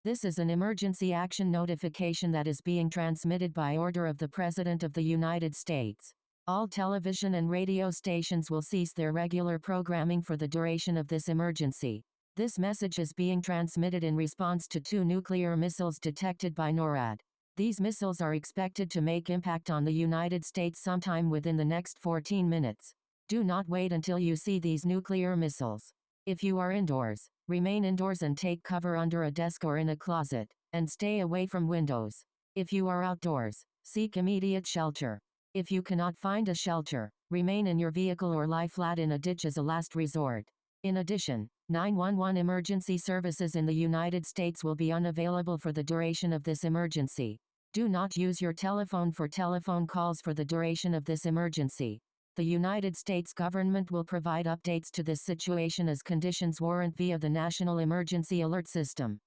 This is an emergency action notification that is being transmitted by order of the President of the United States. All television and radio stations will cease their regular programming for the duration of this emergency. This message is being transmitted in response to 2 nuclear missiles detected by NORAD. These missiles are expected to make impact on the United States sometime within the next 14 minutes. Do not wait until you see these nuclear missiles. If you are indoors, remain indoors and take cover under a desk or in a closet, and stay away from windows. If you are outdoors, seek immediate shelter. If you cannot find a shelter, remain in your vehicle or lie flat in a ditch as a last resort. In addition, 911 emergency services in the United States will be unavailable for the duration of this emergency. Do not use your telephone for telephone calls for the duration of this emergency. The United States government will provide updates to this situation as conditions warrant via the National Emergency Alert System.